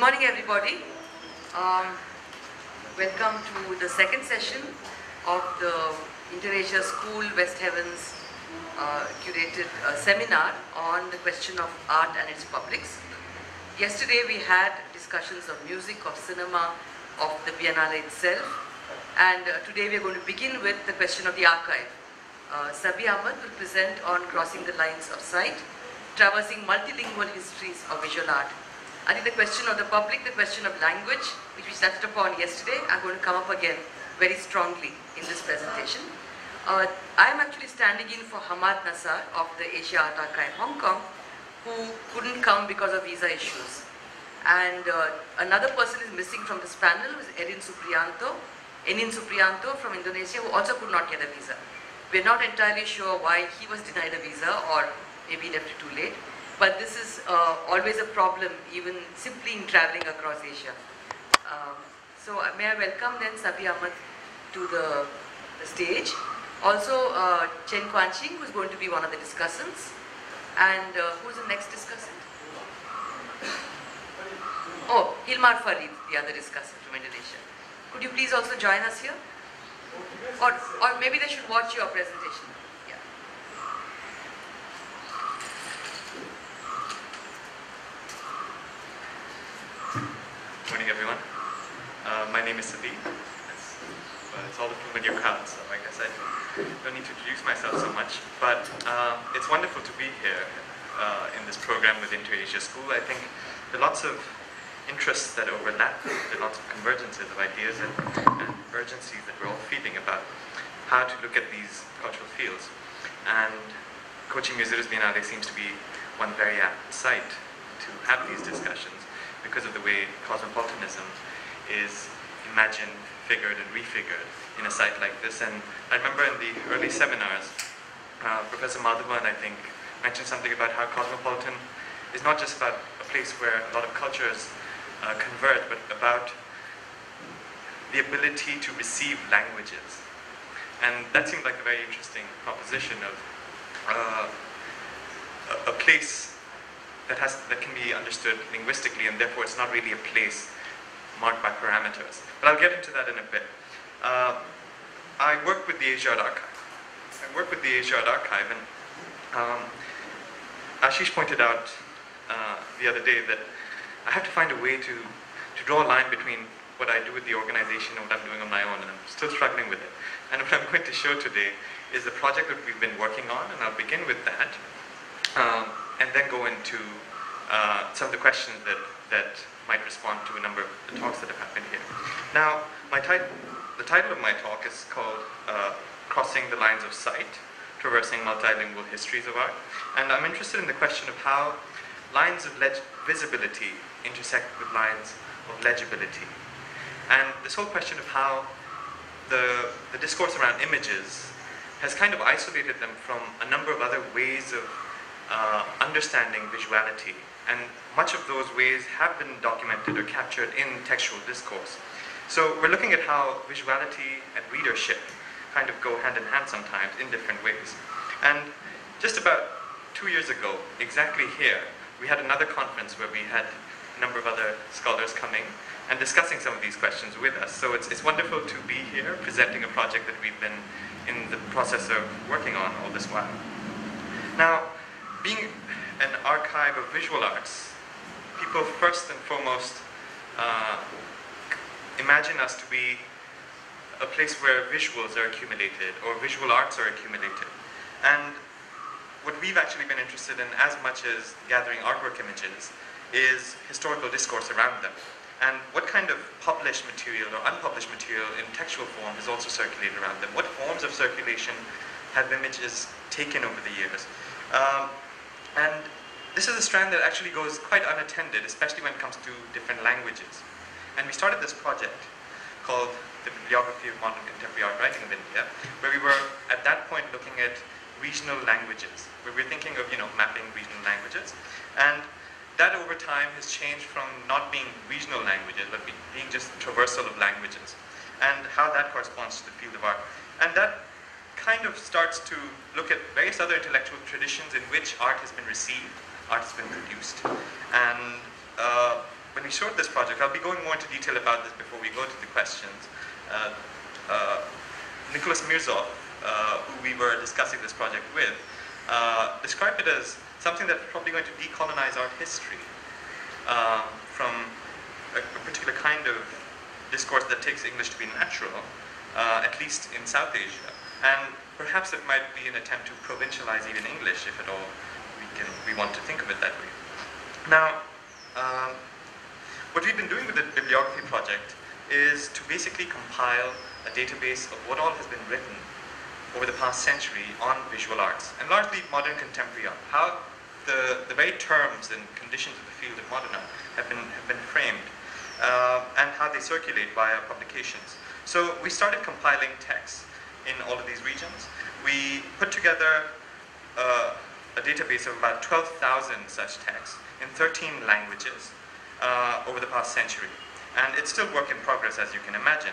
morning, everybody. Welcome to the second session of the Inter-Asia School West Heavens curated seminar on the question of art and its publics. Yesterday we had discussions of music, of cinema, of the Biennale itself, and today we are going to begin with the question of the archive. Sabih Ahmad will present on crossing the lines of sight, traversing multilingual histories of visual art. I think the question of the public, the question of language, which we touched upon yesterday, are going to come up again very strongly in this presentation. I am actually standing in for Hamad Nassar of the Asia Art Archive, Hong Kong, who couldn't come because of visa issues. And another person is missing from this panel, who is Enin Supriyanto from Indonesia, who also could not get a visa. We're not entirely sure why he was denied a visa, or maybe left it too late. But this is always a problem, even simply in traveling across Asia. So may I welcome then Sabih Ahmad to the stage. Also Chen Quanqing, who's going to be one of the discussants. And who's the next discussant? Oh, Hilmar Farid, the other discussant from Indonesia. Could you please also join us here? Or maybe they should watch your presentation. Yeah. Morning, everyone. My name is Sabih. It's all the familiar crowd, so I guess I don't need to introduce myself so much. But it's wonderful to be here in this program with Inter-Asia School. I think there are lots of interests that overlap. There are lots of convergences of ideas and urgencies that we're all feeling about how to look at these cultural fields. And Kochi Muziris Biennale seems to be one very apt site to have these discussions because of the way cosmopolitanism is imagined, figured, and refigured in a site like this. And I remember in the early seminars, Professor Madhavan, I think, mentioned something about how cosmopolitan is not just about a place where a lot of cultures converge, but about the ability to receive languages. And that seemed like a very interesting proposition of a place that can be understood linguistically, and therefore it's not really a place marked by parameters. But I'll get into that in a bit. I work with the Asia Art Archive. And Ashish pointed out the other day that I have to find a way to draw a line between what I do with the organization and what I'm doing on my own, and I'm still struggling with it. And what I'm going to show today is the project that we've been working on, and I'll begin with that, and then go into some of the questions that might respond to a number of the talks that have happened here. Now, the title of my talk is called Crossing the Lines of Sight, Traversing Multilingual Histories of Art. And I'm interested in the question of how lines of visibility intersect with lines of legibility. And this whole question of how the discourse around images has kind of isolated them from a number of other ways of understanding visuality. And much of those ways have been documented or captured in textual discourse. So we're looking at how visuality and readership kind of go hand in hand sometimes in different ways. And just about 2 years ago, exactly here, we had another conference where we had a number of other scholars coming and discussing some of these questions with us. So it's wonderful to be here presenting a project that we've been in the process of working on all this while. Now, being an archive of visual arts, people first and foremost imagine us to be a place where visuals are accumulated or visual arts are accumulated. And what we've actually been interested in as much as gathering artwork images is historical discourse around them. And what kind of published material or unpublished material in textual form is also circulated around them? What forms of circulation have images taken over the years? And this is a strand that actually goes quite unattended, especially when it comes to different languages. And we started this project called the Bibliography of Modern Contemporary Art Writing of India, where we were at that point looking at regional languages, where we're thinking of mapping regional languages. And that over time has changed from not being regional languages, but being just traversal of languages, and how that corresponds to the field of art. And that kind of starts to look at various other intellectual traditions in which art has been received, art has been produced. And when we showed this project, I'll be going more into detail about this before we go to the questions. Nicholas Mirzov, who we were discussing this project with, described it as something that's probably going to decolonize art history from a particular kind of discourse that takes English to be natural, at least in South Asia. And perhaps it might be an attempt to provincialize even English, if at all we want to think of it that way. Now, what we've been doing with the bibliography project is to basically compile a database of what all has been written over the past century on visual arts, and largely modern contemporary art, how the very terms and conditions of the field of modern art have been framed, and how they circulate via publications. So we started compiling texts in all of these regions. We put together a database of about 12,000 such texts in 13 languages over the past century. And it's still work in progress, as you can imagine.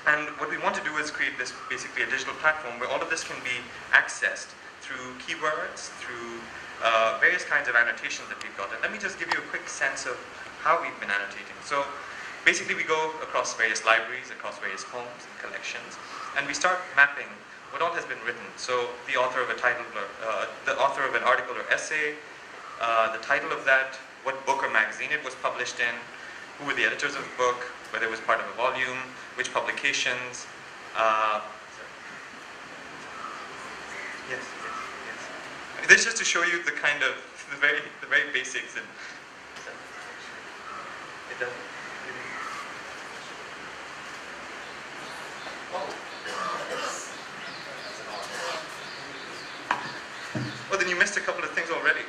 And what we want to do is create this basically a digital platform where all of this can be accessed through keywords, through various kinds of annotations that we've got. And let me just give you a quick sense of how we've been annotating. So basically we go across various libraries, across various poems and collections, and we start mapping what all has been written. So the author of a title, the author of an article or essay, the title of that, what book or magazine it was published in, who were the editors of the book, whether it was part of a volume, which publications. Yes. This is just to show you the kind of the very basics. And it doesn't. Oh, then you missed a couple of things already.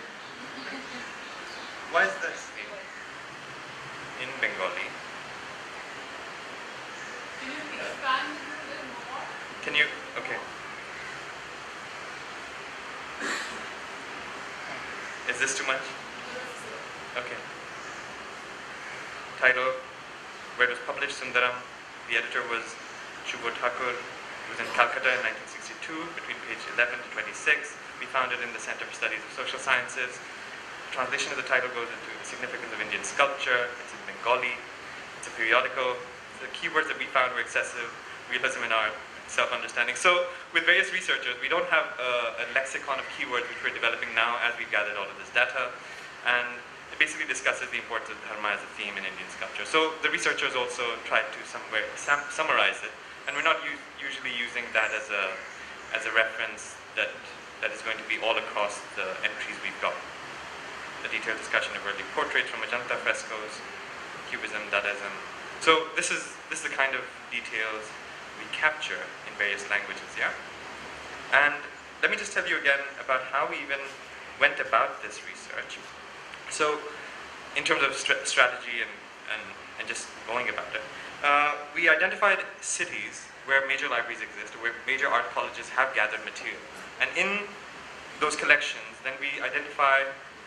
Why is this in Bengali? Can you expand a little more? Can you? Okay. Is this too much? Okay. Title, where it was published, Sundaram. The editor was Shubho Thakur. It was in Calcutta in 1962, between page 11 to 26. We found it in the Center for Studies of Social Sciences. The translation of the title goes into the significance of Indian sculpture. It's in Bengali. It's a periodical. The keywords that we found were excessive, realism in art, self-understanding. So with various researchers, we don't have a lexicon of keywords which we're developing now as we've gathered all of this data. And it basically discusses the importance of dharma as a theme in Indian sculpture. So the researchers also tried to somewhere summarize it. And we're not usually using that as a reference that is going to be all across the entries we've got. The detailed discussion of early portraits from Ajanta frescoes, Cubism, Dadaism. So this is the kind of details we capture in various languages, yeah? And let me just tell you again about how we even went about this research. So in terms of strategy and just going about it, we identified cities where major libraries exist, or where major art colleges have gathered material. And in those collections, then we identify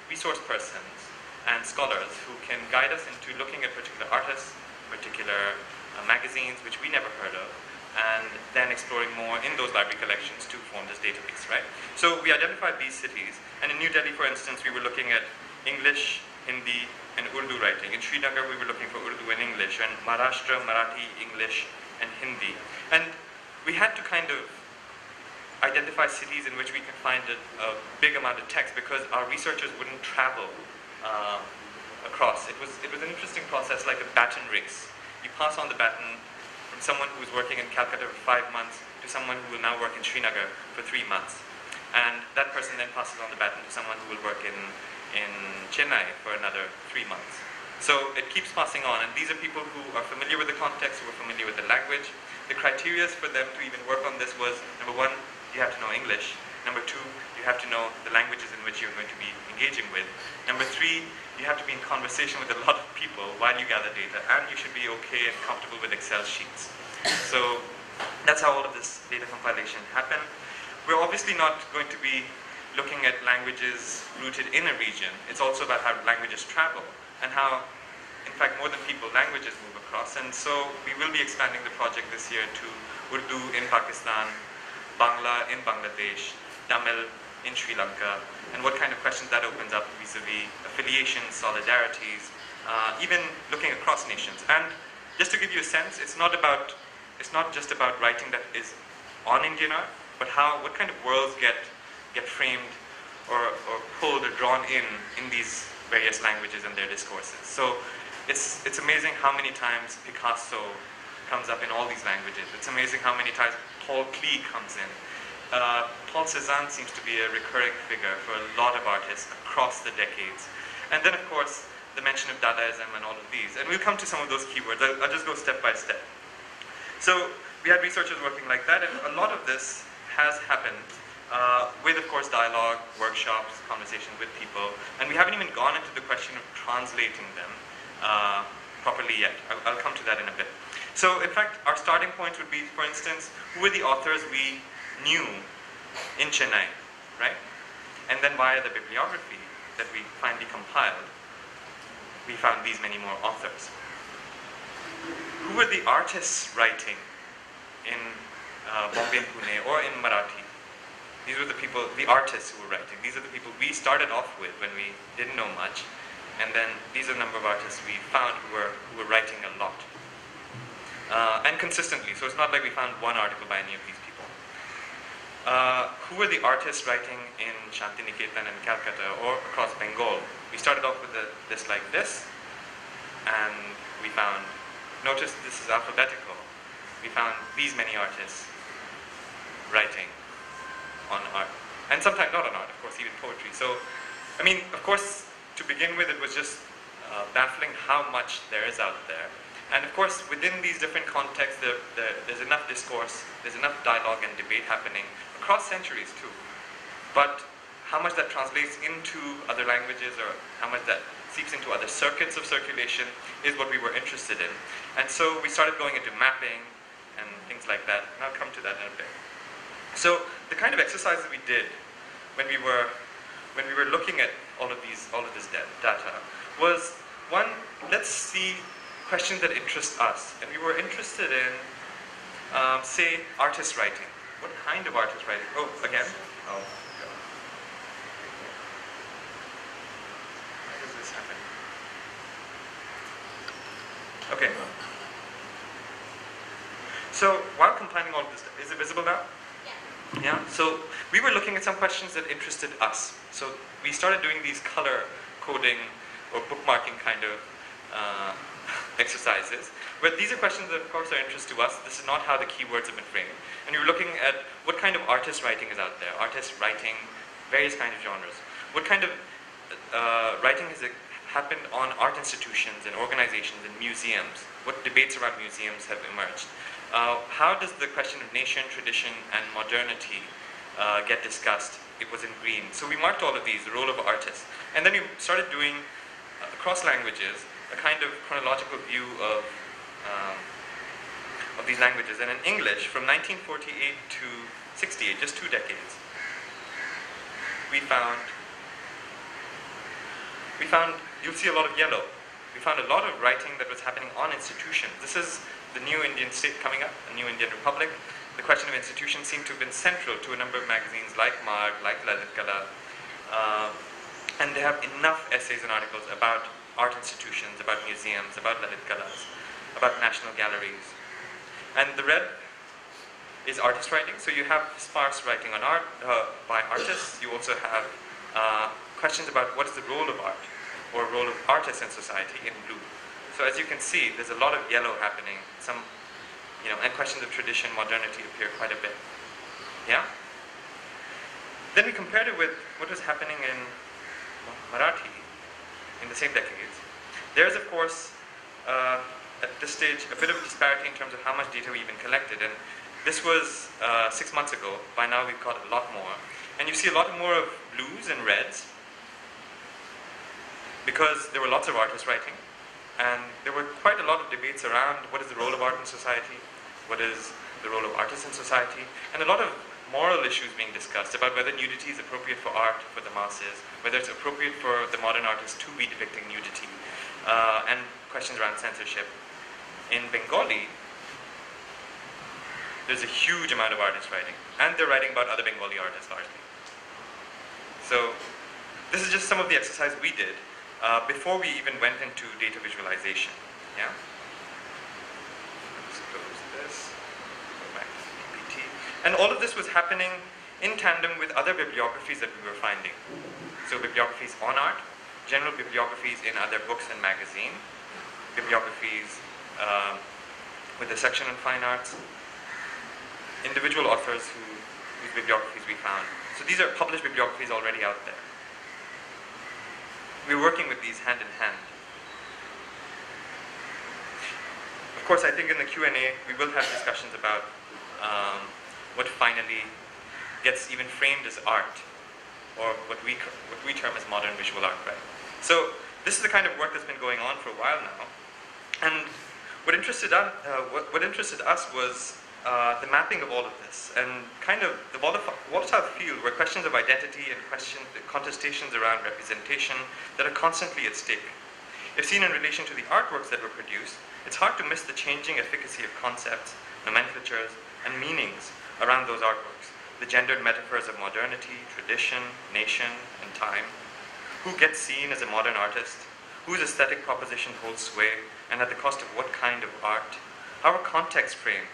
resource persons and scholars who can guide us into looking at particular artists, particular magazines, which we never heard of, and then exploring more in those library collections to form this database, right? So we identified these cities, and in New Delhi, for instance, we were looking at English, Hindi, and Urdu writing. In Srinagar, we were looking for Urdu and English, and Maharashtra, Marathi, English, and Hindi. And we had to kind of identify cities in which we could find a big amount of text, because our researchers wouldn't travel across. It was an interesting process, like a baton race. You pass on the baton from someone who was working in Calcutta for 5 months to someone who will now work in Srinagar for 3 months. And that person then passes on the baton to someone who will work in Chennai for another 3 months. So it keeps passing on, and these are people who are familiar with the context, who are familiar with the language. The criteria for them to even work on this was, number one, you have to know English. Number two, you have to know the languages in which you're going to be engaging with. Number three, you have to be in conversation with a lot of people while you gather data, and you should be okay and comfortable with Excel sheets. So that's how all of this data compilation happened. We're obviously not going to be looking at languages rooted in a region. It's also about how languages travel, and how, in fact, more than people, languages move across. And so we will be expanding the project this year to Urdu in Pakistan, Bangla in Bangladesh, Tamil in Sri Lanka, and what kind of questions that opens up vis-a-vis affiliations, solidarities, even looking across nations. And just to give you a sense, it's not just about writing that is on Indian art, but what kind of worlds get framed or pulled or drawn in these various languages and their discourses. So it's amazing how many times Picasso comes up in all these languages. It's amazing how many times Paul Klee comes in. Paul Cézanne seems to be a recurring figure for a lot of artists across the decades. And then, of course, the mention of Dadaism and all of these. And we'll come to some of those keywords. I'll just go step by step. So we had researchers working like that, and a lot of this has happened with, of course, dialogue, workshops, conversation with people. And we haven't even gone into the question of translating them properly yet. I'll come to that in a bit. So, in fact, our starting point would be, for instance, who were the authors we knew in Chennai, right? And then via the bibliography that we finally compiled, we found these many more authors. Who were the artists writing in Bombay and Pune or in Marathi? These were the people, the artists who were writing. These are the people we started off with when we didn't know much. And then these are the number of artists we found who were writing a lot. And consistently, so it's not like we found one article by any of these people. Who were the artists writing in Shantiniketan and Calcutta or across Bengal? We started off with a list like this, and we found, notice this is alphabetical, we found these many artists writing on art. And sometimes not on art, of course, even poetry. So, I mean, of course, to begin with, it was just baffling how much there is out there. And of course, within these different contexts, there's enough discourse, there's enough dialogue and debate happening across centuries too. But how much that translates into other languages or how much that seeps into other circuits of circulation is what we were interested in. And so we started going into mapping and things like that, and I'll come to that in a bit. So the kind of exercises we did when we were looking at all of this data was, one, let's see questions that interest us. And we were interested in, say, artist writing. What kind of artist writing? Oh, again? Oh, God. Why does this happen? Okay. So, while compiling all of this, is it visible now? Yeah. So, we were looking at some questions that interested us. So, we started doing these color coding or bookmarking kind of exercises, but these are questions that of course are of interest to us. This is not how the keywords have been framed. And we were looking at what kind of artist writing is out there, artists writing various kinds of genres. What kind of writing has happened on art institutions and organizations and museums? What debates around museums have emerged? How does the question of nation, tradition, and modernity get discussed? It was in green. So we marked all of these, the role of artists. And then we started doing, across languages, a kind of chronological view of these languages. And in English, from 1948 to 68, just 2 decades, we found, you'll see a lot of yellow. We found a lot of writing that was happening on institutions. This is the new Indian state coming up, a new Indian republic. The question of institutions seemed to have been central to a number of magazines like Marg, like Lalit Kala, and they have enough essays and articles about art institutions, about museums, about Lalit Kalas, about national galleries. And the red is artist writing, so you have sparse writing on art by artists. You also have questions about what is the role of art, or role of artists in society in blue. So as you can see, there's a lot of yellow happening, and questions of tradition, modernity appear quite a bit. Yeah? Then we compared it with what was happening in Marathi in the same decades. There's, of course, at this stage, a bit of a disparity in terms of how much data we even collected. And this was 6 months ago. By now, we've got a lot more. And you see a lot more of blues and reds, because there were lots of artists writing. And there were quite a lot of debates around what is the role of art in society, what is the role of artists in society, and a lot of moral issues being discussed about whether nudity is appropriate for art, for the masses, whether it's appropriate for the modern artist to be depicting nudity, and questions around censorship. In Bengali, there's a huge amount of artists writing, and they're writing about other Bengali artists largely. So this is just some of the exercise we did. before we even went into data visualization. Yeah? Let's close this, go back to PPT. And all of this was happening in tandem with other bibliographies that we were finding. So bibliographies on art, general bibliographies in other books and magazines, bibliographies with a section on fine arts, individual authors whose bibliographies we found. So these are published bibliographies already out there. We're working with these hand in hand. Of course, I think in the Q&A we will have discussions about what finally gets even framed as art, or what we term as modern visual art, right? So this is the kind of work that's been going on for a while now, and what interested us was the mapping of all of this, and kind of the volatile field where questions of identity and contestations around representation that are constantly at stake. If seen in relation to the artworks that were produced, it's hard to miss the changing efficacy of concepts, nomenclatures, and meanings around those artworks, the gendered metaphors of modernity, tradition, nation, and time. Who gets seen as a modern artist? Whose aesthetic proposition holds sway, and at the cost of what kind of art? How are contexts framed?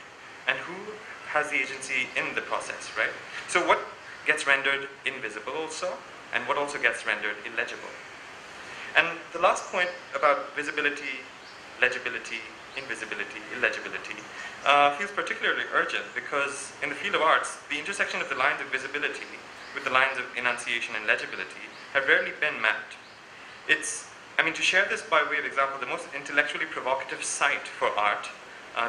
And who has the agency in the process, right? So what gets rendered invisible also, and what also gets rendered illegible? And the last point about visibility, legibility, invisibility, illegibility, feels particularly urgent because in the field of arts, the intersection of the lines of visibility with the lines of enunciation and legibility have rarely been mapped. To share this by way of example, the most intellectually provocative site for art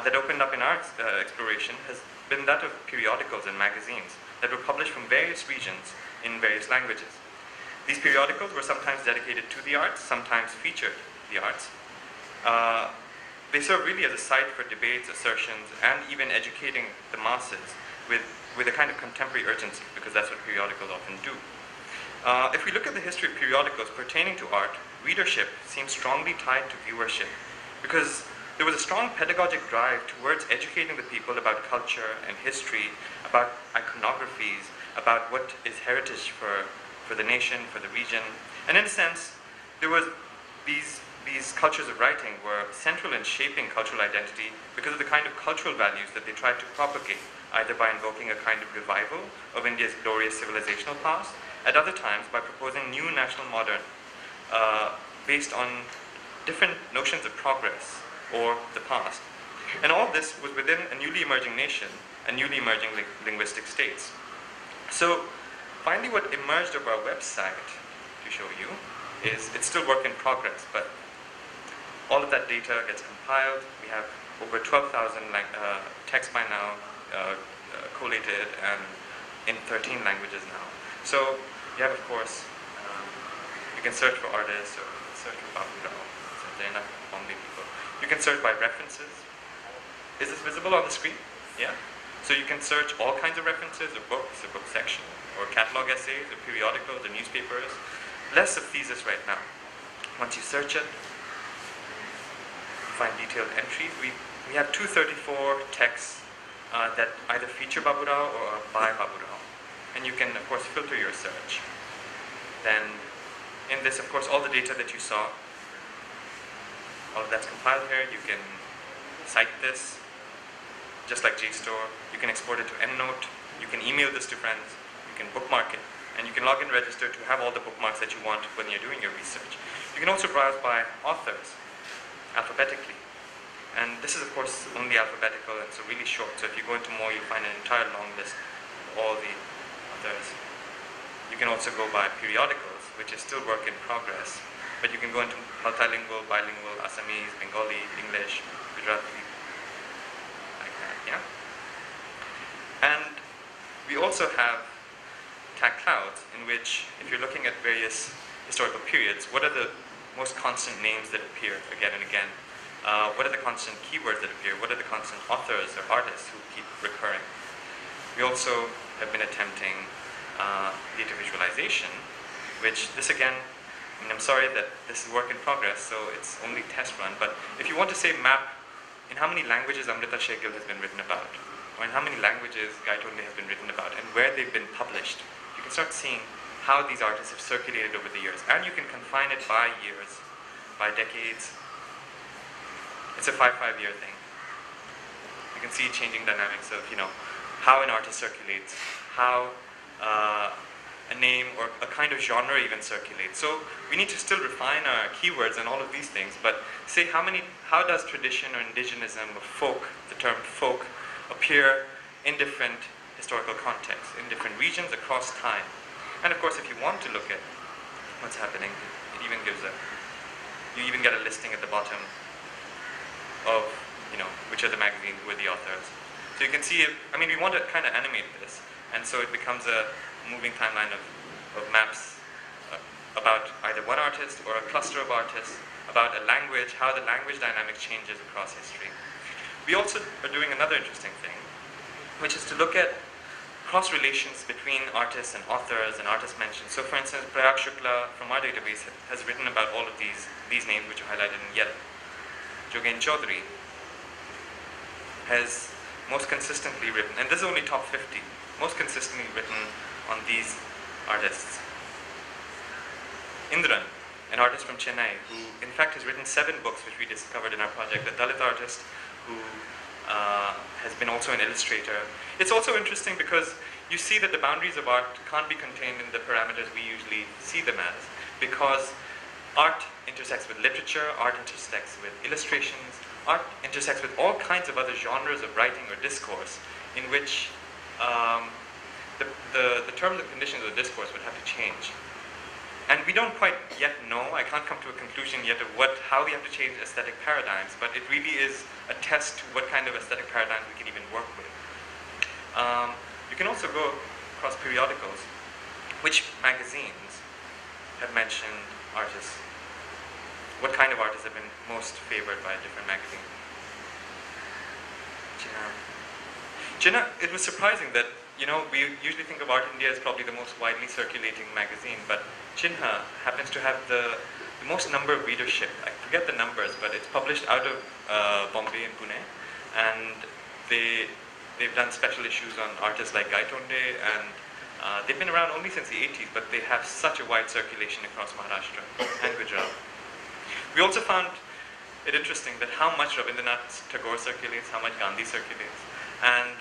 that opened up in our exploration has been that of periodicals and magazines that were published from various regions in various languages. These periodicals were sometimes dedicated to the arts, sometimes featured the arts. They serve really as a site for debates, assertions, and even educating the masses with a kind of contemporary urgency, because that's what periodicals often do. If we look at the history of periodicals pertaining to art, readership seems strongly tied to viewership, because there was a strong pedagogic drive towards educating the people about culture and history, about iconographies, about what is heritage for the nation, for the region. And in a sense, there was these cultures of writing were central in shaping cultural identity because of the kind of cultural values that they tried to propagate, either by invoking a kind of revival of India's glorious civilizational past, at other times by proposing new national modern based on different notions of progress or the past. And all this was within a newly emerging nation and newly emerging linguistic states. So finally what emerged of our website, to show you, is it's still work in progress, but all of that data gets compiled. We have over 12,000 texts by now, collated and in 13 languages now. So you have, of course, you can search for artists or search for Baburao. So there are enough Bombay people. You can search by references. Is this visible on the screen? Yeah. So you can search all kinds of references, or books, or book section, or catalog essays, or periodicals, or newspapers. Less of thesis right now. Once you search it, you find detailed entries. We have 234 texts that either feature Baburao or are by Baburao. And you can, of course, filter your search. Then, in this, of course, all the data that you saw, all of that's compiled here. You can cite this, just like JSTOR. You can export it to EndNote. You can email this to friends. You can bookmark it. And you can log in and register to have all the bookmarks that you want when you're doing your research. You can also browse by authors, alphabetically. And this is, of course, only alphabetical, and so really short. So if you go into more, you'll find an entire long list of all the authors. You can also go by periodicals, which is still work in progress. But you can go into multilingual, bilingual, Assamese, Bengali, English, Gujarati, like that, yeah? And we also have tag clouds, in which, if you're looking at various historical periods, what are the most constant names that appear again and again? What are the constant keywords that appear? What are the constant authors or artists who keep recurring? We also have been attempting data visualization, which this again, I'm sorry that this is work in progress, so it's only test run, but if you want to say map in how many languages Amrita Shegil has been written about, or in how many languages Gaitonde has been written about, and where they've been published, you can start seeing how these artists have circulated over the years. And you can confine it by years, by decades. It's a 5-5-year thing. You can see changing dynamics of, how an artist circulates, how a name or a kind of genre even circulates. So we need to still refine our keywords and all of these things, but say how does tradition or indigenism or folk, the term folk, appear in different historical contexts, in different regions across time. And of course, if you want to look at what's happening, it even gives you even get a listing at the bottom of, which are the magazines, who are the authors. So you can see, we want to kind of animate this, and so it becomes a moving timeline of maps about either one artist or a cluster of artists, about a language, how the language dynamic changes across history. We also are doing another interesting thing, which is to look at cross-relations between artists and authors and artist mentions. So for instance, Prayag Shukla from our database has written about all of these names, which are highlighted in yellow. Jogen Chaudhary has most consistently written, and this is only top 50, most consistently written on these artists. Indran, an artist from Chennai, who in fact has written 7 books, which we discovered in our project, a Dalit artist who has been also an illustrator. It's also interesting because you see that the boundaries of art can't be contained in the parameters we usually see them as, because art intersects with literature, art intersects with illustrations, art intersects with all kinds of other genres of writing or discourse in which the terms and conditions of the discourse would have to change. And we don't quite yet know, I can't come to a conclusion yet of how we have to change aesthetic paradigms, but it really is a test to what kind of aesthetic paradigms we can even work with. You can also go across periodicals. Which magazines have mentioned artists? What kind of artists have been most favored by a different magazine? Jinnah, it was surprising that, we usually think of Art India as probably the most widely circulating magazine, but Jinnah happens to have the most number of readership. I forget the numbers, but it's published out of Bombay and Pune, and they've done special issues on artists like Gaitonde, and they've been around only since the 80s, but they have such a wide circulation across Maharashtra and Gujarat. We also found it interesting that how much Rabindranath Tagore circulates, how much Gandhi circulates, and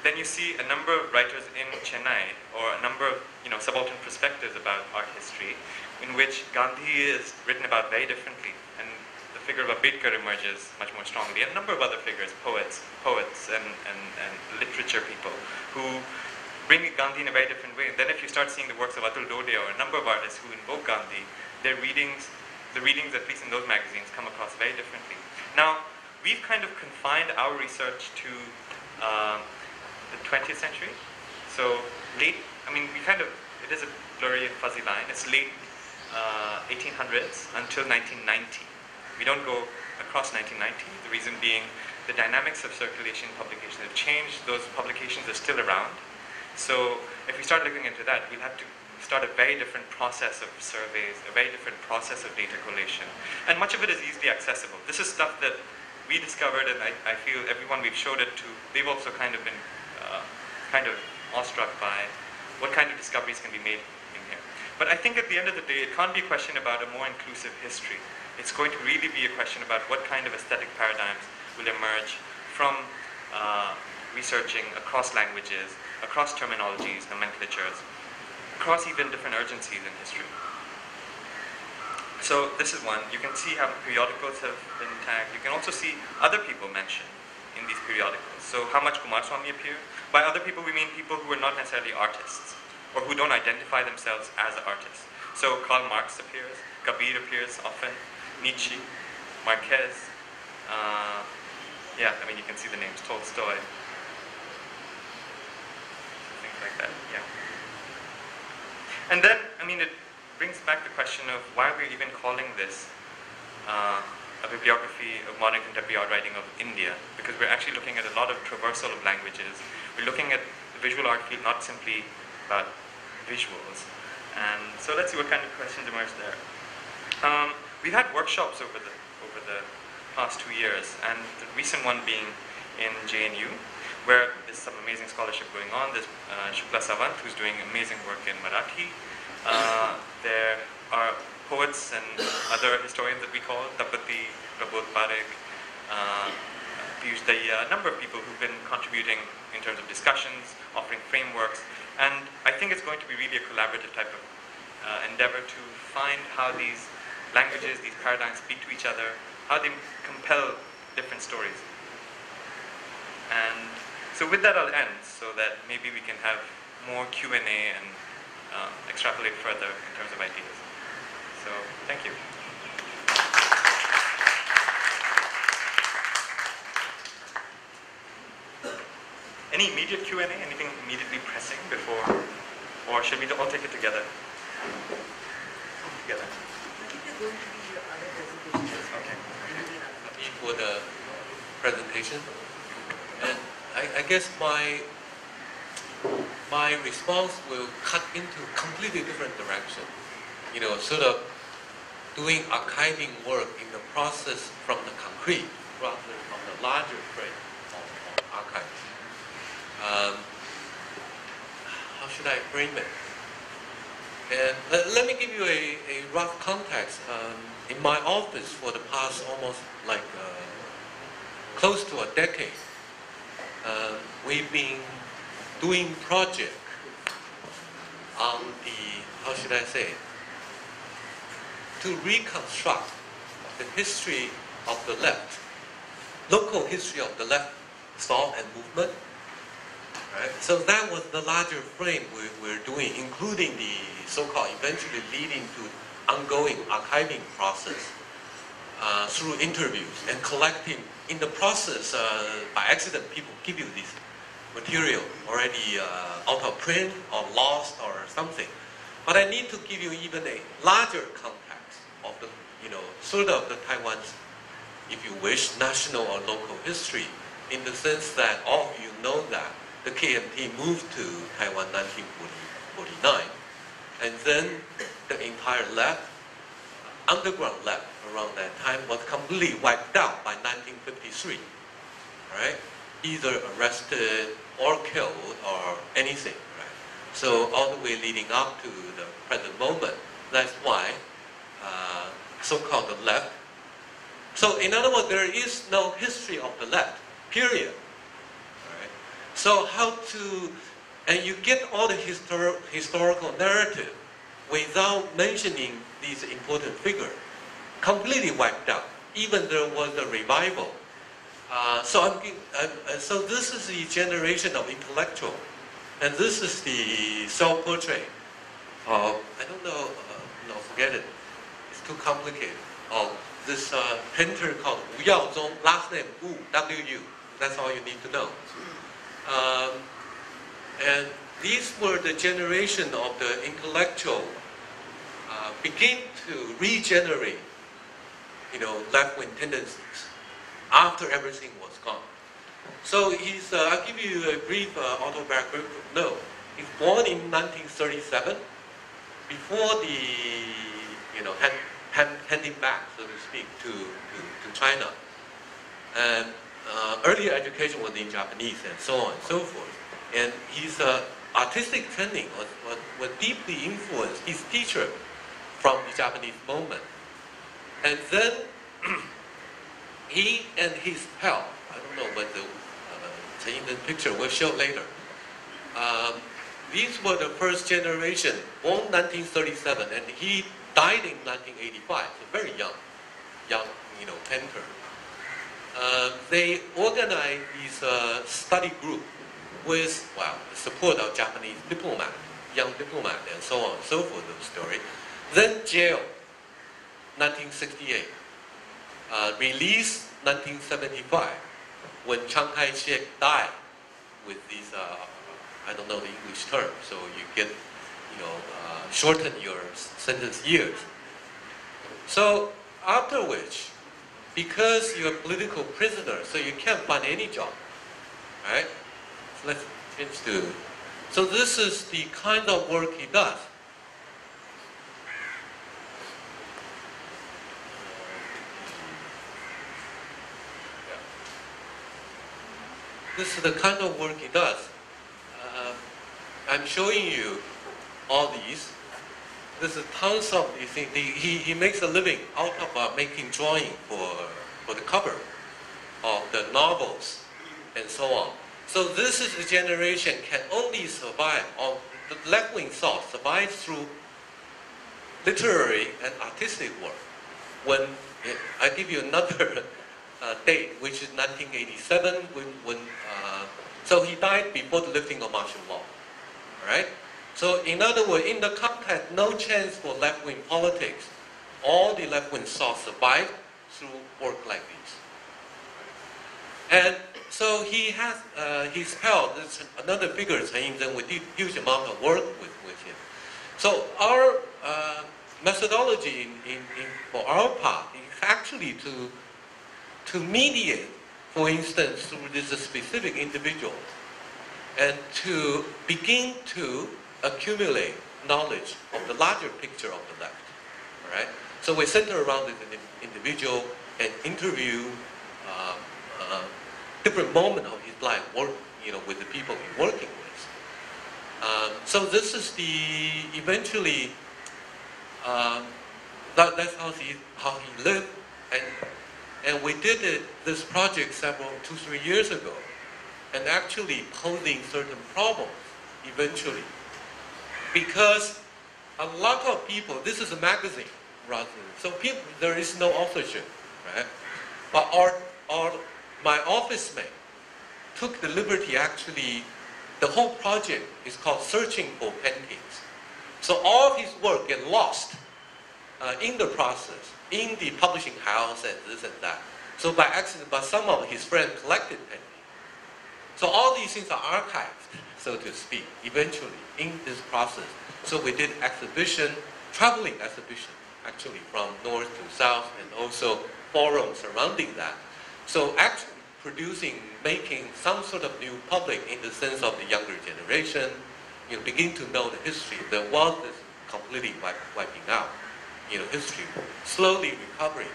then you see a number of writers in Chennai, or a number of subaltern perspectives about art history, in which Gandhi is written about very differently, and the figure of Ambedkar emerges much more strongly, and a number of other figures, poets and literature people, who bring Gandhi in a very different way. And then if you start seeing the works of Atul Dodia or a number of artists who invoke Gandhi, the readings, at least in those magazines, come across very differently. Now, we've kind of confined our research to the 20th century. So late, it is a blurry and fuzzy line. It's late 1800s until 1990. We don't go across 1990. The reason being the dynamics of circulation publication have changed. Those publications are still around. So if we start looking into that, we'll have to start a very different process of surveys, a very different process of data collation. And much of it is easily accessible. This is stuff that we discovered, and I feel everyone we've showed it to, they've also kind of been awestruck by what kind of discoveries can be made in here. But I think at the end of the day, it can't be a question about a more inclusive history. It's going to really be a question about what kind of aesthetic paradigms will emerge from researching across languages, across terminologies, nomenclatures, across even different urgencies in history. So this is one. You can see how periodicals have been tagged. You can also see other people mentioned in these periodicals. So how much Kumaraswamy appear? By other people, we mean people who are not necessarily artists, or who don't identify themselves as artists. So Karl Marx appears, Kabir appears often, Nietzsche, Marquez, you can see the names, Tolstoy, things like that, yeah. And then, it brings back the question of why we're even calling this a bibliography of modern contemporary art writing of India, because we're actually looking at a lot of traversal of languages. We're looking at the visual art field not simply about visuals. And so let's see what kind of questions emerge there. We've had workshops over the past 2 years, and the recent one being in JNU, where there's some amazing scholarship going on. There's Shukla Savant, who's doing amazing work in Marathi. There are poets and other historians that we call, Tapati, Prabodh Parekh, Piyush Daya, a number of people who've been contributing in terms of discussions, offering frameworks, and I think it's going to be really a collaborative type of endeavor to find how these languages, these paradigms speak to each other, how they compel different stories. And so with that I'll end, so that maybe we can have more Q&A and extrapolate further in terms of ideas. So, thank you. Any immediate Q&A? Anything immediately pressing before? Or should we all take it together? Together. I think there's going to be other presentations. Okay. For the presentation, and I guess my response will cut into a completely different direction. You know, sort of doing archiving work in the process from the concrete rather than from the larger frame of archives. How should I frame it? And let me give you a rough context. In my office for the past almost like close to a decade, we've been doing project on the, how should I say, to reconstruct the history of the left, local history of the left thought and movement. Right? So that was the larger frame we're doing, including the so-called eventually leading to ongoing archiving process through interviews and collecting. In the process, by accident, people give you this material already out of print or lost or something. But I need to give you even a larger context of the, you know, sort of the Taiwan's, if you wish, national or local history, in the sense that all of you know that the KMT moved to Taiwan 1949, and then the entire left, underground left around that time was completely wiped out by 1953, right? Either arrested or killed or anything, right? So all the way leading up to the present moment, that's why so-called the left. So in other words, there is no history of the left, period. Right? So how to, and you get all the historical narrative without mentioning these important figures, completely wiped out. Even there was a revival. So this is the generation of intellectual, and this is the self-portrait of, I don't know, no, forget it, it's too complicated, of this painter called Wu Yaozong, last name Wu, W-U, that's all you need to know. And these were the generation of the intellectual begin to regenerate, you know, left-wing tendencies after everything was gone. So he's, I'll give you a brief autobiographical note. He's born in 1937, before the, you know, handing back, so to speak, to China. And earlier education was in Japanese and so on and so forth. And his artistic training was deeply influenced his teacher from the Japanese moment. And then he and his pal, I don't know what the picture will show later. These were the first generation, born 1937, and he died in 1985, so very young, you know, painter. They organized this study group with, well, the support of Japanese diplomat, young diplomat, and so on and so forth, the story. Then jail, 1968. Released 1975, when Chiang Kai-shek died with these, I don't know the English term, so you get, you know, shorten your sentence years. So after which, because you're a political prisoner, so you can't find any job, right? So let's finish to. So this is the kind of work he does. this is the kind of work he does. I'm showing you all these. This is tons of these things. He makes a living out of making drawing for the cover of the novels and so on. So this is a generation can only survive, or the left-wing thought survives through literary and artistic work. When I give you another date, which is 1987, so he died before the lifting of martial law. All right. So in other words, in the context, no chance for left-wing politics. All the left-wing thought survived through work like these. And so he has, he's held, there's another figure, Chen Yingzhen, with huge amount of work with him. So our methodology for our part is actually to mediate, for instance, through this specific individual, and to begin to accumulate knowledge of the larger picture of the left. All right? So we center around this individual and interview different moments of his life, with the people he's working with. So this is eventually that's how he lived, and we did this project 2-3 years ago, and actually posing certain problems eventually, because a lot of people, this is a magazine rather, so there is no authorship, right? But my office mate took the liberty, actually, the whole project is called Searching for Paintings. So all his work get lost in the process, in the publishing house and this and that. So by accident, but some of his friends collected paintings. So all these things are archived, so to speak, eventually in this process. So we did exhibition, traveling exhibition, actually from north to south, and also forums surrounding that. So actually making some sort of new public in the sense of the younger generation, begin to know the history. The world is completely wiping out, history slowly recovering.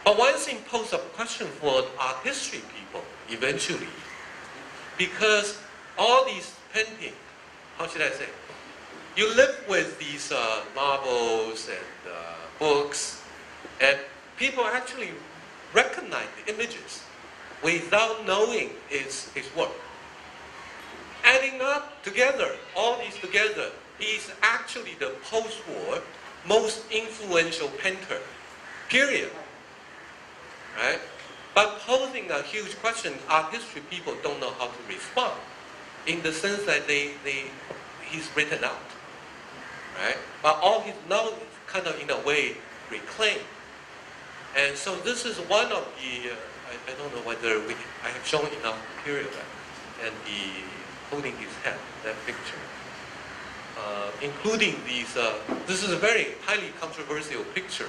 But one thing posed a question for art history people eventually, because all these paintings, how should I say, you live with these novels and books, and people actually recognize the images without knowing his work. Adding up together, all these together, he's actually the post-war most influential painter, period. Right? But posing a huge question, art history people don't know how to respond, in the sense that he's written out. Right? But all he's now kind of, in a way, reclaimed. And so this is one of the, I don't know whether I have shown enough material, and holding his head, that picture. Including these, this is a very highly controversial picture.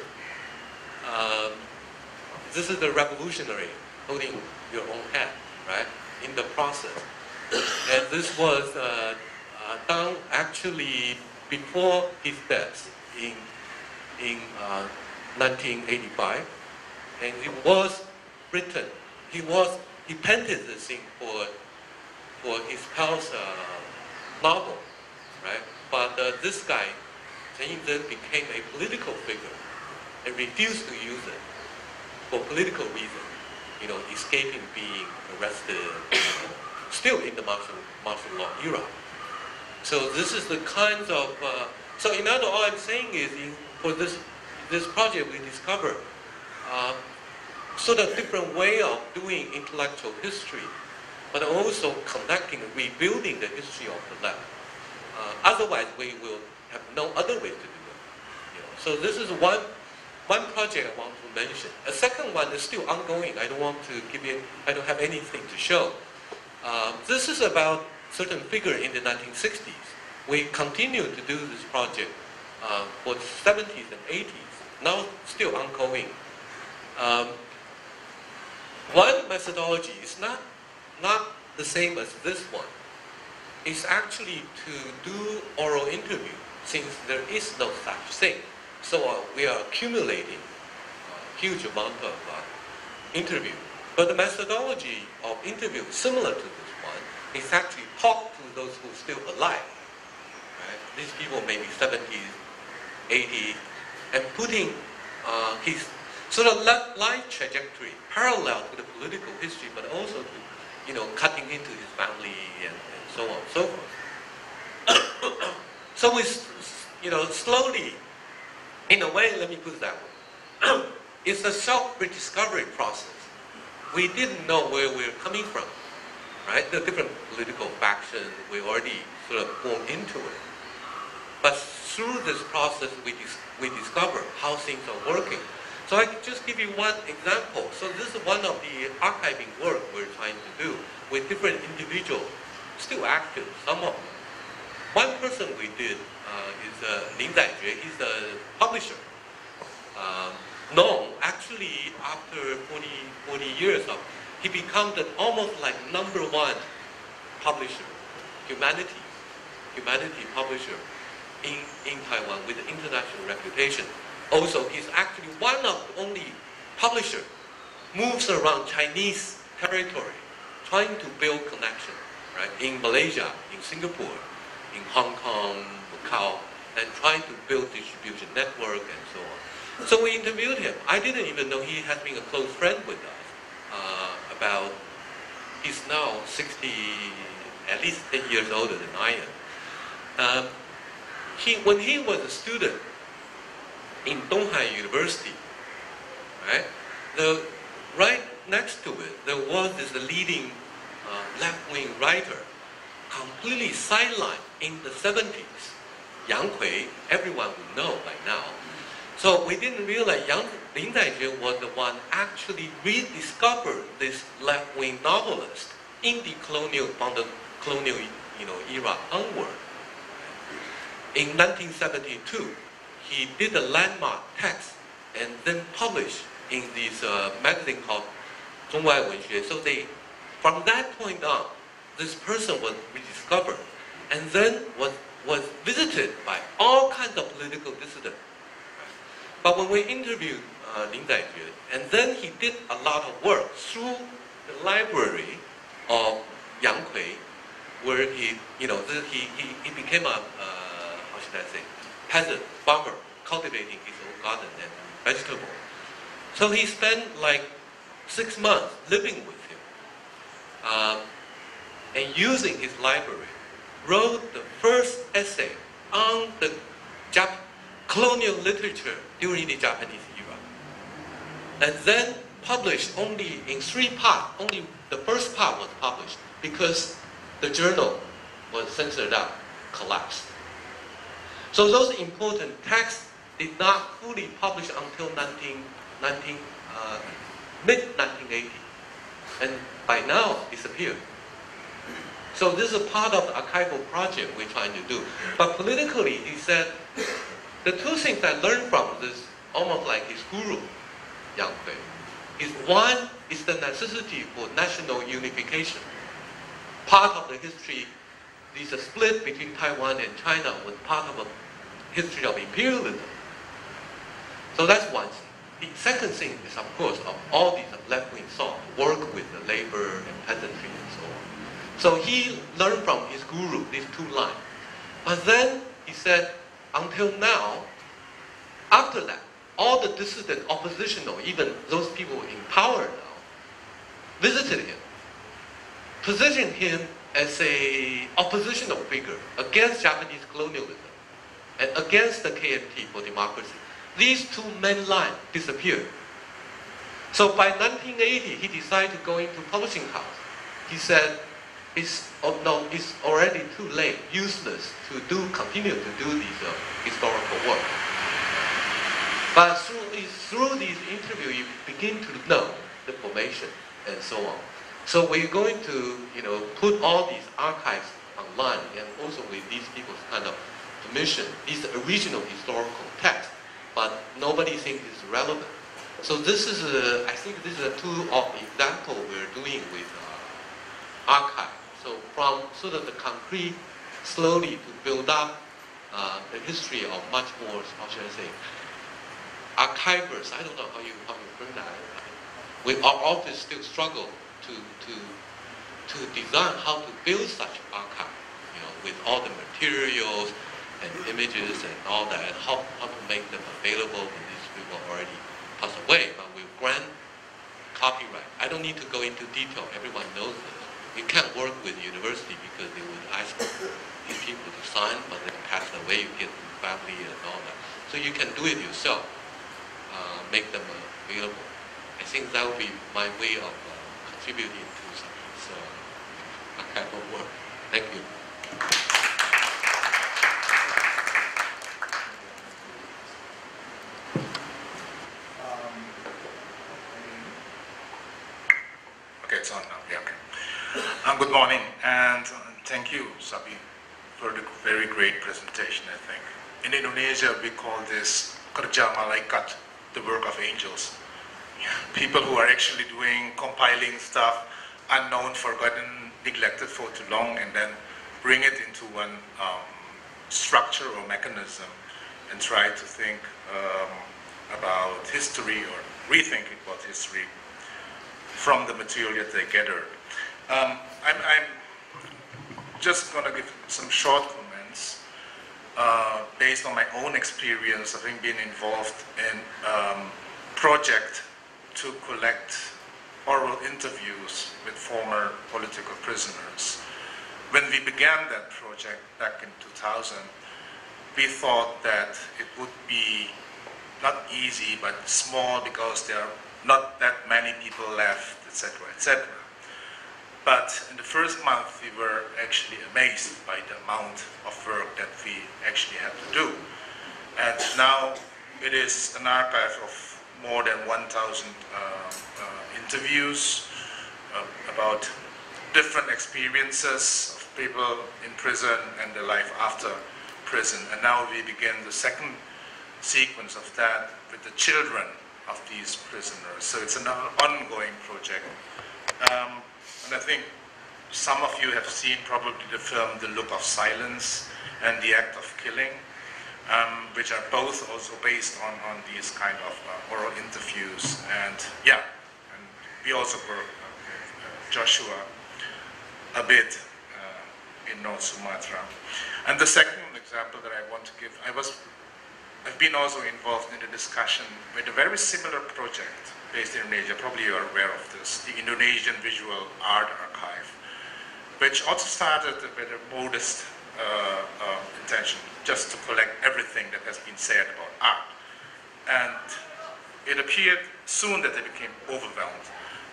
This is the revolutionary holding your own head, right, in the process. And this was done actually before his death in 1985, and it was written. He painted this thing for his pal's novel, right? But this guy, Chen Yingzhen, became a political figure and refused to use it for political reasons, escaping being arrested, still in the martial law era. So this is the kinds of, so in other words, all I'm saying is, for this project we discovered sort of different way of doing intellectual history, but also connecting, rebuilding the history of the left. Otherwise, we will have no other way to do it. So this is one project I want to mention. A second one is still ongoing. I don't have anything to show. This is about certain figure in the 1960s. We continue to do this project for the 70s and 80s. Now still ongoing. One methodology is not the same as this one. It's actually to do oral interview, since there is no such thing. So we are accumulating a huge amount of interview. But the methodology of interview is similar to this is actually talk to those who are still alive. Right? These people may be 70s, 80s, and putting his sort of life trajectory parallel to the political history, but also to, cutting into his family and so on and so forth. So we, slowly, in a way, let me put it that way, it's a self-rediscovery process. We didn't know where we were coming from, right? The different political factions, we already sort of formed into it. But through this process, we discover how things are working. So I can just give you one example. So this is one of the archiving work we're trying to do with different individuals, still active, some of them. One person we did is Lin Zaijue. He's a publisher. Known, actually, after 40 years, he becomes almost like #1 publisher, humanity publisher in Taiwan with an international reputation. Also, he's actually one of the only publishers moves around Chinese territory, trying to build connection, right? In Malaysia, in Singapore, in Hong Kong, Macau, and trying to build distribution network and so on. So we interviewed him. I didn't even know he had been a close friend with us. He's now 60, at least 10 years older than I am. When he was a student in Donghai University, right next to it, there was this leading left-wing writer, completely sidelined in the 70s. Yang Kui, everyone would know by now. So we didn't realize Lin Zaijue was the one actually rediscovered this left-wing novelist in the from the colonial era onward. In 1972, he did a landmark text and then published in this magazine called 中外文学. So from that point on, this person was rediscovered and then was visited by all kinds of political dissidents. But when we interviewed Lin Zaijue, and then he did a lot of work through the library of Yang Kui, where he became a how should I say, peasant farmer, cultivating his own garden and vegetables. So he spent like 6 months living with him, and using his library, wrote the first essay on the colonial literature during the Japanese era. And then published only in 3 parts. Only the first part was published because the journal was censored out, collapsed. So those important texts did not fully publish until mid-1980. And by now, disappeared. So this is a part of the archival project we're trying to do. But politically, he said, the 2 things I learned from this, almost like his guru, Yang Kui, is one is the necessity for national unification. Part of the history, this split between Taiwan and China was part of a history of imperialism. So that's one thing. The second thing is, of course, of all these left-wing thought, work with the labor and peasantry and so on. So he learned from his guru these 2 lines. But then he said, until now, after that, all the dissident, oppositional, even those people in power now, visited him, positioned him as an oppositional figure against Japanese colonialism and against the KMT for democracy. These 2 main lines disappeared. So by 1980, he decided to go into publishing house. He said, it's already too late, useless to continue to do this historical work. But through these interviews, you begin to know the formation and so on. So we're going to, put all these archives online, and also with these people's kind of permission, these original historical texts, but nobody thinks it's relevant. So this is, I think this is a 2 of example we're doing with archive. So from sort of the concrete, slowly to build up the history of much more, how should I say, archivers. I don't know how you bring that. Our office still struggle to to design how to build such archive, with all the materials and images and all that, how to make them available when these people already pass away, but we grant copyright. I don't need to go into detail, everyone knows this. You can't work with the university because they would ask these people to sign, but they pass away, you get family and all that. So you can do it yourself, make them available. I think that would be my way of contributing to this archival work. Thank you. Okay, it's on now. Yeah, okay. Good morning, and thank you, Sabih, for the very great presentation, I think. In Indonesia, we call this kerja malaikat, the work of angels. People who are actually doing, compiling stuff, unknown, forgotten, neglected for too long, and then bring it into one structure or mechanism and try to think about history or rethinking about history from the material that they gathered. I'm just going to give some short comments based on my own experience of having been involved in project to collect oral interviews with former political prisoners. When we began that project back in 2000, we thought that it would be not easy but small because there are not that many people left, etc., etc. But in the first month, we were actually amazed by the amount of work that we actually had to do. And now it is an archive of more than 1,000 interviews about different experiences of people in prison and the life after prison. And now we begin the second sequence of that with the children of these prisoners. So it's an ongoing project. And I think some of you have seen probably the film The Look of Silence and The Act of Killing, which are both also based on these kind of oral interviews. And yeah, and we also work with Joshua a bit in North Sumatra. And the second example that I want to give, I've been also involved in a discussion with a very similar project based in Indonesia. Probably you are aware of this, the Indonesian Visual Art Archive, which also started with a modest intention, just to collect everything that has been said about art. And it appeared soon that they became overwhelmed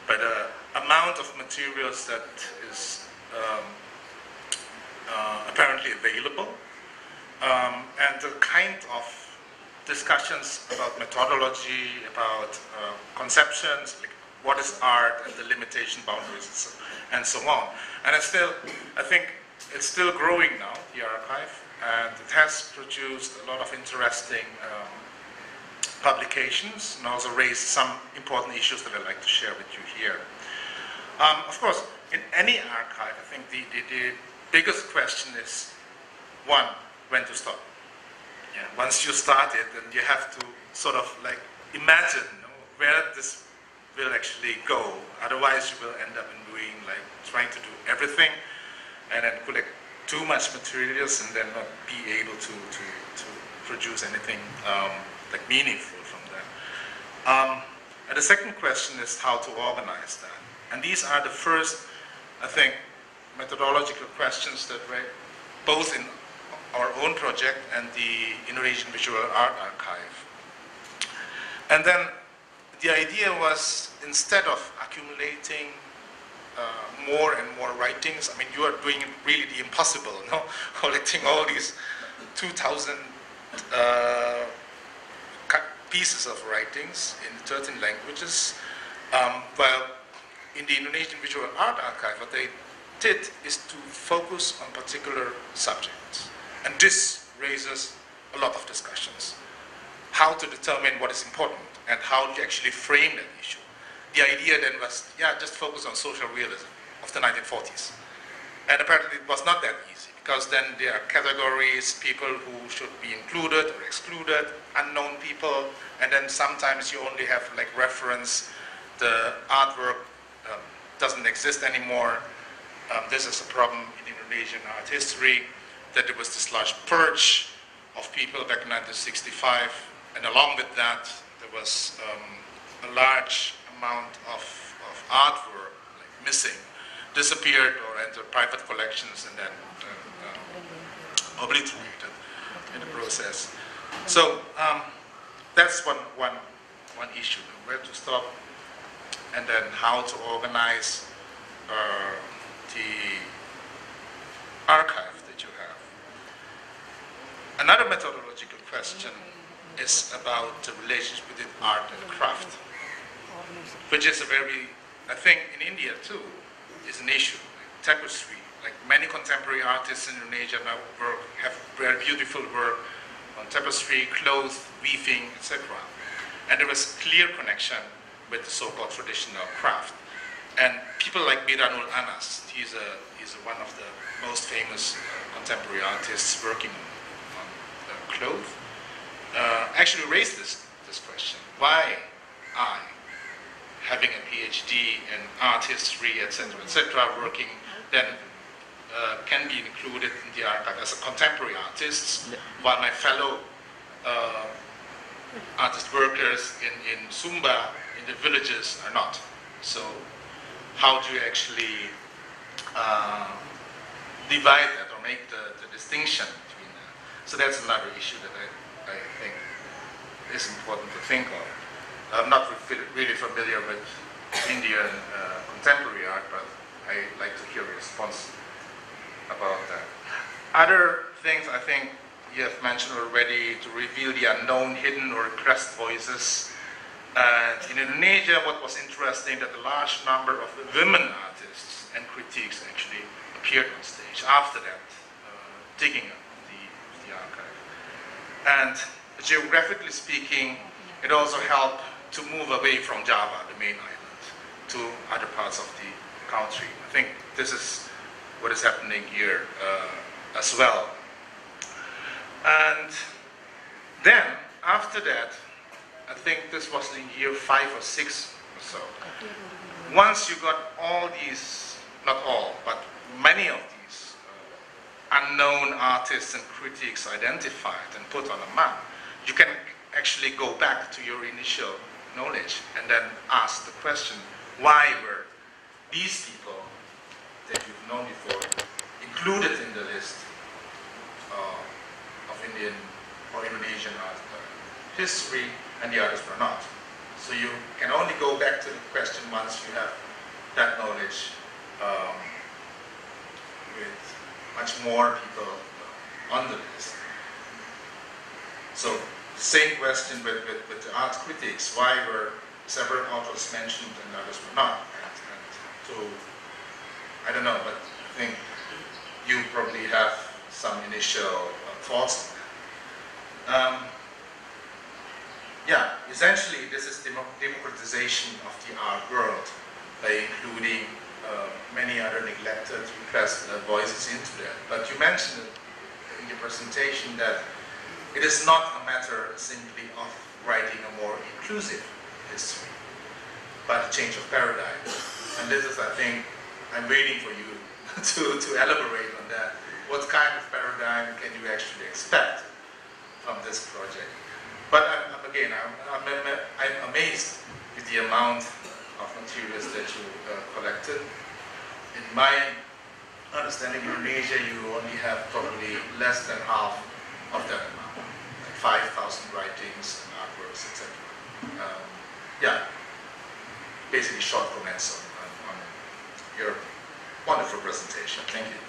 by the amount of materials that is apparently available, and the kind of discussions about methodology, about conceptions, like what is art and the limitation boundaries and so on. And I think it's still growing now, the archive, and it has produced a lot of interesting publications and also raised some important issues that I'd like to share with you here. Of course, in any archive, I think the biggest question is, one, when to stop. Yeah, once you start it, then you have to sort of like imagine where this will actually go. Otherwise, you will end up in doing like trying to do everything and then collect too much materials and then not be able to produce anything like meaningful from that. And the second question is how to organize that. And these are the first, I think, methodological questions that were both in our own project and the Indonesian Visual Art Archive. And then the idea was, instead of accumulating more and more writings, I mean, you are doing really the impossible, no? Collecting all these 2,000 pieces of writings in 13 languages. Well, in the Indonesian Visual Art Archive, what they did is to focus on particular subjects. And this raises a lot of discussions. How to determine what is important and how to actually frame that issue. The idea then was, yeah, just focus on social realism of the 1940s. And apparently it was not that easy, because then there are categories, people who should be included or excluded, unknown people, and then sometimes you only have like reference, the artwork doesn't exist anymore, this is a problem in Indonesian art history, that there was this large purge of people back in 1965, and along with that, there was a large amount of artwork missing, disappeared or entered private collections and then obliterated in the process. So that's one issue, where to stop and then how to organize the archive that you have. Another methodological question is about the relationship between art and craft, which is a very, I think in India too, is an issue. Tapestry, like many contemporary artists in Indonesia now have very beautiful work on tapestry, cloth, weaving, etc. And there was a clear connection with the so-called traditional craft. And people like Miranul Anas, he's one of the most famous contemporary artists working on cloth, actually raised this question. Why I, having a PhD in art history, etc., working, then can be included in the archive as a contemporary artist, while my fellow artist workers in Sumba, in the villages, are not. So how do you actually divide that or make the distinction between that? So that's another issue that I think is important to think of. I'm not really familiar with Indian contemporary art, but I like to hear a response about that. Other things I think you have mentioned already, to reveal the unknown, hidden or repressed voices. And in Indonesia, what was interesting, that a large number of women artists and critiques actually appeared on stage after that, digging up the archive. And geographically speaking, it also helped to move away from Java, the main island, to other parts of the country. I think this is what is happening here as well. And then, after that, I think this was in year 5 or 6 or so. Once you got all these, not all, but many of these unknown artists and critics identified and put on a map, you can actually go back to your initial knowledge and then ask the question, why were these people that you've known before included in the list of Indian or Indonesian art history and the others were not? So you can only go back to the question once you have that knowledge with much more people on the list. So same question with the art critics. Why were several authors mentioned and others were not? And so, I don't know, but I think you probably have some initial thoughts on that. Yeah, essentially this is democratization of the art world by including many other neglected, repressed voices into that. But you mentioned in your presentation that it is not a matter simply of writing a more inclusive history, but a change of paradigm. And this is, I think, I'm waiting for you to elaborate on that. What kind of paradigm can you actually expect from this project? But again, I'm amazed with the amount of materials that you collected. In my understanding, in Indonesia, you only have probably less than half of that amount, like 5,000 writings and artworks, etc. Yeah, basically short comments on your wonderful presentation. Thank you.